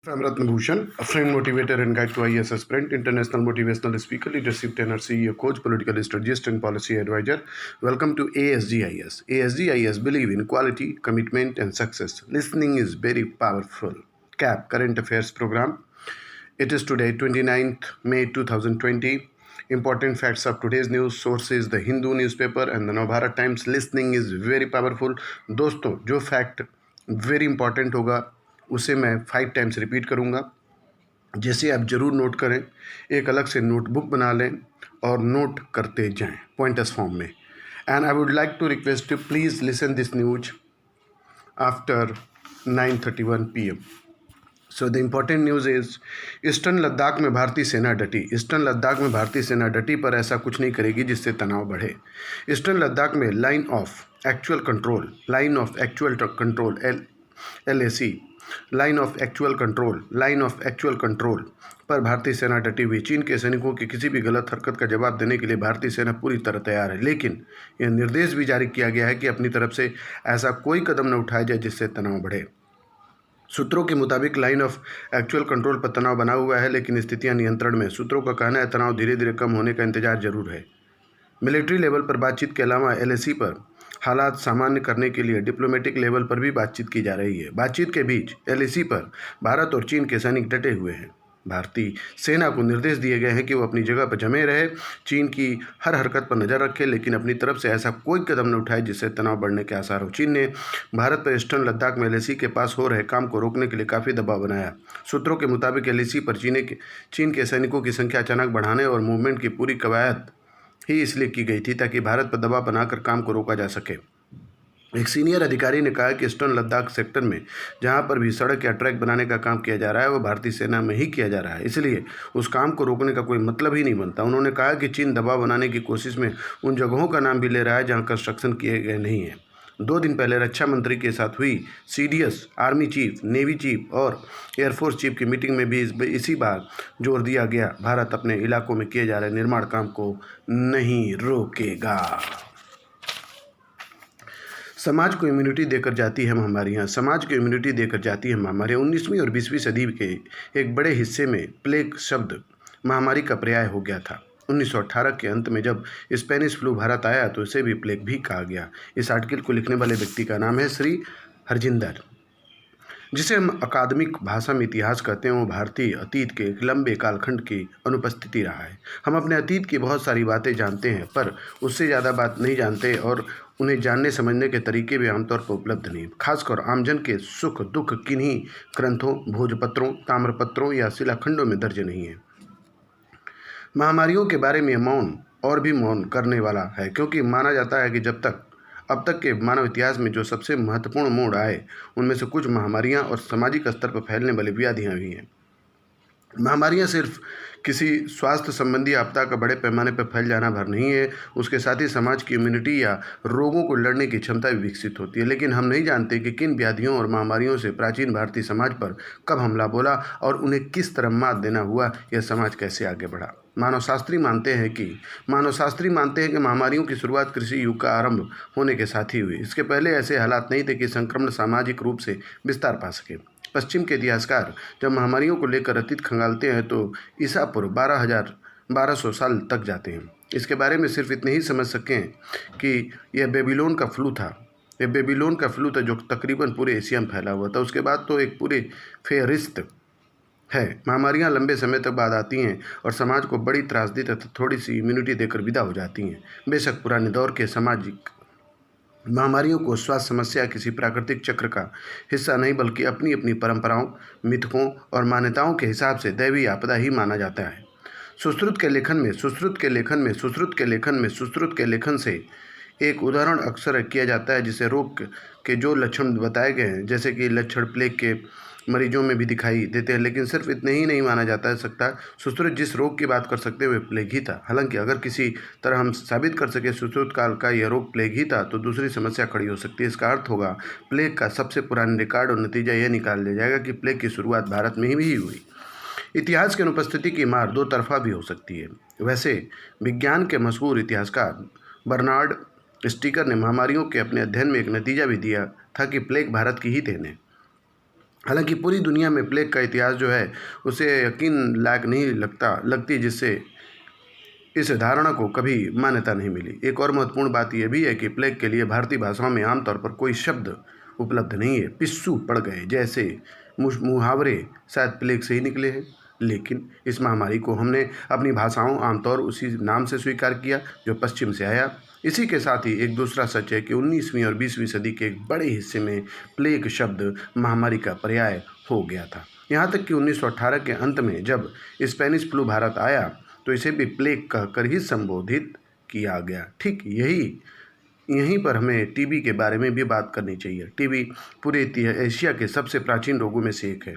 I'm Ratna Bhushan, a friend, motivator, and guide to IAS aspirant, international motivational speaker, leadership trainer, CEO, coach, political strategist, and policy advisor. Welcome to ASGIS. ASGIS believe in quality, commitment, and success. Listening is very powerful. CAP, Current Affairs Program. It is today, 29th May 2020. Important facts of today's news sources the Hindu newspaper and the Navbharat Times. Listening is very powerful. दोस्तों, जो fact very important होगा उसे मैं 5 times repeat करूँगा, जैसे आप ज़रूर note करें, एक अलग से नोटबुक बना लें और नोट करते जाएं पॉइंटर्स फॉर्म में. And I would like to request you please listen this news after 9:31 PM. So the important news is eastern Ladakh में भारतीय सेना डटी. ईस्टर्न लद्दाख में भारतीय सेना डटी, पर ऐसा कुछ नहीं करेगी जिससे तनाव बढ़े. ईस्टर्न लद्दाख में line of actual control LAC line of actual control पर भारतीय सेना डटी हुई. चीन के सैनिकों की किसी भी गलत हरकत का जवाब देने के लिए भारतीय सेना पूरी तरह तैयार है, लेकिन यह निर्देश भी जारी किया गया है कि अपनी तरफ से ऐसा कोई कदम न उठाया जाए जिससे तनाव बढ़े. सूत्रों के मुताबिक लाइन ऑफ एक्चुअल कंट्रोल पर तनाव बना हुआ है, लेकिन स्थितियां नियंत्रण में. सूत्रों का कहना है तनाव धीरे धीरे कम होने का इंतजार जरूर है. मिलिट्री लेवल पर बातचीत के अलावा LAC पर हालात सामान्य करने के लिए डिप्लोमेटिक लेवल पर भी बातचीत की जा रही है. बातचीत के बीच LAC पर भारत और चीन के सैनिक डटे हुए हैं. भारतीय सेना को निर्देश दिए गए हैं कि वो अपनी जगह पर जमे रहे, चीन की हर हरकत पर नज़र रखे, लेकिन अपनी तरफ से ऐसा कोई कदम न उठाए जिससे तनाव बढ़ने के आसार हो. चीन ने भारत पर ईस्टर्न लद्दाख में LAC के पास हो रहे काम को रोकने के लिए काफ़ी दबाव बनाया. सूत्रों के मुताबिक LAC पर चीन के सैनिकों की संख्या अचानक बढ़ाने और मूवमेंट की पूरी कवायद ही इसलिए की गई थी ताकि भारत पर दबाव बनाकर काम को रोका जा सके. एक सीनियर अधिकारी ने कहा कि ईस्टर्न लद्दाख सेक्टर में जहां पर भी सड़क या ट्रैक बनाने का काम किया जा रहा है वो भारतीय सेना में ही किया जा रहा है, इसलिए उस काम को रोकने का कोई मतलब ही नहीं बनता. उन्होंने कहा कि चीन दबाव बनाने की कोशिश में उन जगहों का नाम भी ले रहा है जहां कंस्ट्रक्शन किए गए नहीं हैं. 2 दिन पहले रक्षा मंत्री के साथ हुई CDS, army chief, navy chief और एयरफोर्स चीफ की मीटिंग में भी इसी बार जोर दिया गया, भारत अपने इलाकों में किए जा रहे निर्माण काम को नहीं रोकेगा. समाज को इम्यूनिटी देकर जाती है महामारियाँ. 19वीं और 20वीं सदी के एक बड़े हिस्से में प्लेग शब्द महामारी का पर्याय हो गया था. 1918 के अंत में जब स्पेनिश फ्लू भारत आया तो इसे भी प्लेग भी कहा गया. इस आर्टिकल को लिखने वाले व्यक्ति का नाम है श्री हरजिंदर, जिसे हम अकादमिक भाषा में इतिहास कहते हैं. वो भारतीय अतीत के एक लंबे कालखंड की अनुपस्थिति रहा है. हम अपने अतीत की बहुत सारी बातें जानते हैं, पर उससे ज़्यादा बात नहीं जानते और उन्हें जानने समझने के तरीके भी आमतौर पर उपलब्ध नहीं. खासकर आमजन के सुख दुख किन्हीं ग्रंथों, भोजपत्रों, ताम्रपत्रों या शिलाखंडों में दर्ज नहीं है. महामारियों के बारे में मौन और भी मौन करने वाला है, क्योंकि माना जाता है कि अब तक के मानव इतिहास में जो सबसे महत्वपूर्ण मोड़ आए उनमें से कुछ महामारियां और सामाजिक स्तर पर फैलने वाली व्याधियां भी हैं. महामारियां सिर्फ किसी स्वास्थ्य संबंधी आपदा का बड़े पैमाने पर फैल जाना भर नहीं है, उसके साथ ही समाज की इम्यूनिटी या रोगों को लड़ने की क्षमता भी विकसित होती है. लेकिन हम नहीं जानते कि किन व्याधियों और महामारियों से प्राचीन भारतीय समाज पर कब हमला बोला और उन्हें किस तरह मात देना हुआ, यह समाज कैसे आगे बढ़ा. मानवशास्त्री मानते हैं कि महामारियों की शुरुआत कृषि युग का आरंभ होने के साथ ही हुई. इसके पहले ऐसे हालात नहीं थे कि संक्रमण सामाजिक रूप से विस्तार पा सके. पश्चिम के इतिहासकार जब महामारियों को लेकर अतीत खंगालते हैं तो ईसा पूर्व 1200 साल तक जाते हैं. इसके बारे में सिर्फ इतने ही समझ सकें कि यह बेबीलोन का फ्लू था जो तकरीबन पूरे एशिया में फैला हुआ था. उसके बाद तो एक पूरे फेहरिस्त है. महामारियां लंबे समय तक बाद आती हैं और समाज को बड़ी त्रासदी तथा थोड़ी सी इम्यूनिटी देकर विदा हो जाती हैं. बेशक पुराने दौर के सामाजिक महामारियों को स्वास्थ्य समस्या किसी प्राकृतिक चक्र का हिस्सा नहीं, बल्कि अपनी अपनी परंपराओं, मिथकों और मान्यताओं के हिसाब से दैवी आपदा ही माना जाता है. सुश्रुत के लेखन से एक उदाहरण अक्सर किया जाता है, जिसे रोग के जो लक्षण बताए गए हैं, जैसे कि लक्षण प्लेग के मरीजों में भी दिखाई देते हैं, लेकिन सिर्फ इतने ही नहीं माना जाता सकता. सुश्रुत जिस रोग की बात कर सकते हुए प्लेग ही था. हालांकि अगर किसी तरह हम साबित कर सके सुश्रुत काल का यह रोग प्लेग ही था तो दूसरी समस्या खड़ी हो सकती है. इसका अर्थ होगा प्लेग का सबसे पुराना रिकॉर्ड और नतीजा यह निकाल लिया जाएगा कि प्लेग की शुरुआत भारत में ही हुई. इतिहास की अनुपस्थिति की मार दो तरफा भी हो सकती है. वैसे विज्ञान के मशहूर इतिहासकार बर्नार्ड स्टीकर ने महामारियों के अपने अध्ययन में एक नतीजा भी दिया था कि प्लेग भारत की ही देन है. हालांकि पूरी दुनिया में प्लेग का इतिहास जो है उसे यकीन लायक नहीं लगती, जिससे इस धारणा को कभी मान्यता नहीं मिली। एक और महत्वपूर्ण बात यह भी है कि प्लेग के लिए भारतीय भाषाओं में आमतौर पर कोई शब्द उपलब्ध नहीं है। पिस्सू पड़ गए जैसे मुहावरे शायद प्लेग से ही निकले हैं, लेकिन इस महामारी को हमने अपनी भाषाओं आमतौर उसी नाम से स्वीकार किया जो पश्चिम से आया। इसी के साथ ही एक दूसरा सच है कि 19वीं और 20वीं सदी के एक बड़े हिस्से में प्लेग शब्द महामारी का पर्याय हो गया था। यहाँ तक कि 1918 के अंत में जब स्पेनिश फ्लू भारत आया तो इसे भी प्लेग कहकर ही संबोधित किया गया। ठीक यहीं पर हमें टीबी के बारे में भी बात करनी चाहिए। टीबी पूरे एशिया के सबसे प्राचीन रोगों में से एक है।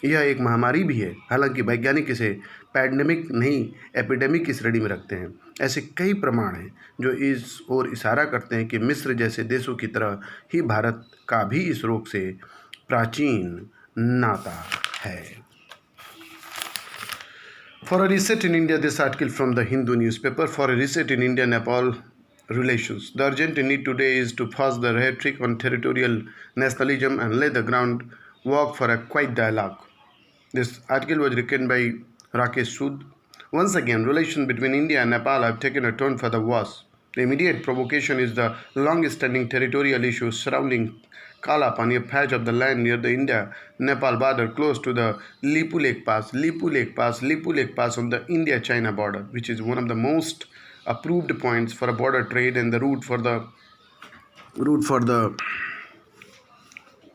यह एक महामारी भी है, हालांकि वैज्ञानिक इसे पैंडेमिक नहीं एपिडेमिक की श्रेणी में रखते हैं। ऐसे कई प्रमाण हैं जो इस ओर इशारा करते हैं कि मिस्र जैसे देशों की तरह ही भारत का भी इस रोग से प्राचीन नाता है। For a reset in India, this article from the Hindu newspaper. For a reset in India-Nepal relations, the urgent need today is to pause the rhetoric on territorial nationalism and lay the groundwork for a quiet dialogue. This article was written by Rakesh Sood. Once again, relations between India and Nepal have taken a turn for the worse. The immediate provocation is the long-standing territorial issues surrounding Kalapani, a patch of the land near the India-Nepal border close to the Lipu Lake Pass on the India-China border, which is one of the most approved points for a border trade and the route for the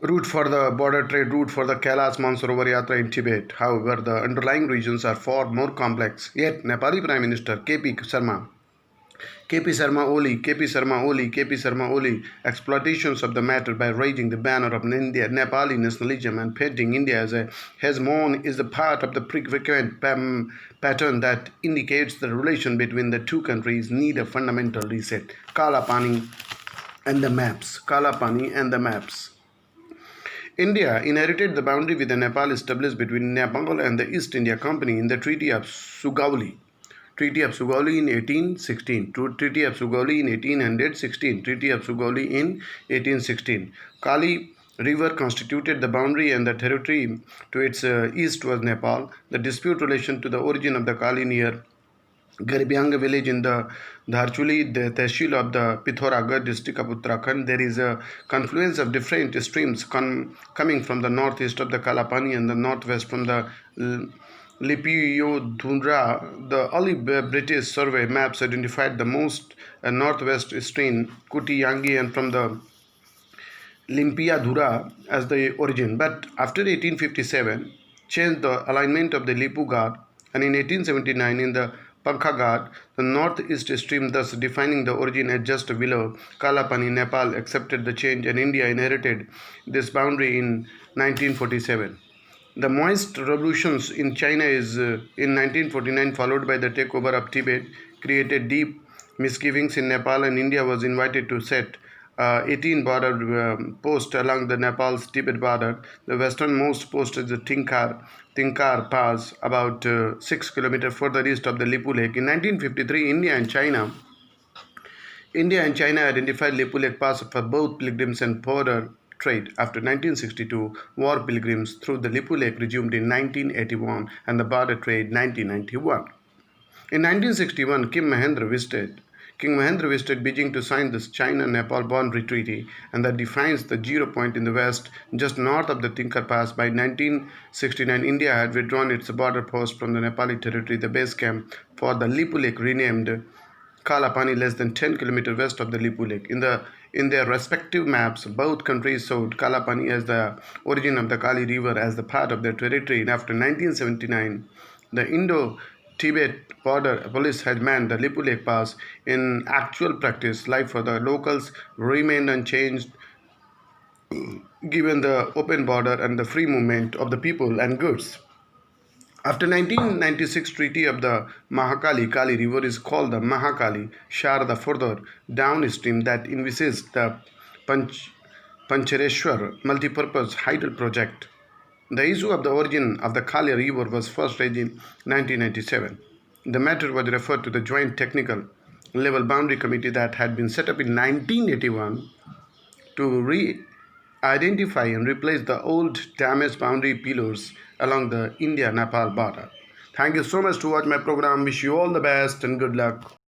Kailash Mansarovar Yatra in Tibet. However, the underlying regions are far more complex. Yet, Nepali Prime Minister KP Sharma Oli exploitations of the matter by raising the banner of Nepali nationalism and painting India as a hegemon is a part of the frequent pattern that indicates the relation between the two countries need a fundamental reset. Kalapani and the maps. India inherited the boundary with the Nepal established between Nepal and the East India Company in the Treaty of Sugauli in 1816. Treaty of Sugauli in 1816. Kali River constituted the boundary and the territory to its east was Nepal. The dispute relation to the origin of the Kali near Garbyanga village in the Dharchuli, the Tehsil of the Pithoragarh district of Uttarakhand. There is a confluence of different streams coming from the northeast of the Kalapani and the northwest from the Lipiyodhura. The early British survey maps identified the most northwest stream, Kutiyangi, and from the Limpiyadhura as the origin. But after 1857, changed the alignment of the Lipu Ghat, and in 1879 in the Pankha Ghat, the northeast stream, thus defining the origin as just below Kalapani. Nepal accepted the change and India inherited this boundary in 1947. The Maoist revolutions in China in 1949, followed by the takeover of Tibet, created deep misgivings in Nepal, and India was invited to set 18 border posts along the Nepal's Tibet border. The westernmost post is the Tinkar Pass, about 6 kilometers further east of the Lipu Lake. In 1953, India and China identified Lipu Lake Pass for both pilgrims and border trade. After 1962, war pilgrims through the Lipu Lake resumed in 1981 and the border trade 1991. In 1961, King Mahendra visited Beijing to sign this China-Nepal boundary treaty, and that defines the 0 point in the west, just north of the Tinkar Pass. By 1969, India had withdrawn its border post from the Nepali territory. The base camp for the Lipu Lake, renamed Kalapani, less than 10 kilometers west of the Lipu Lake. In their respective maps, both countries showed Kalapani as the origin of the Kali River as the part of their territory. And after 1979, the Indo-Tibet border police had manned the Lipu Lake Pass. In actual practice, life for the locals remained unchanged given the open border and the free movement of the people and goods. After 1996 treaty of the Mahakali, Kali River is called the Mahakali Sharada further downstream that envisages the Panchareshwar multipurpose hydel project. The issue of the origin of the Kali River was first raised in 1997. The matter was referred to the Joint Technical Level Boundary Committee that had been set up in 1981 to identify and replace the old damaged boundary pillars along the India-Nepal border. Thank you so much to watch my program. Wish you all the best and good luck.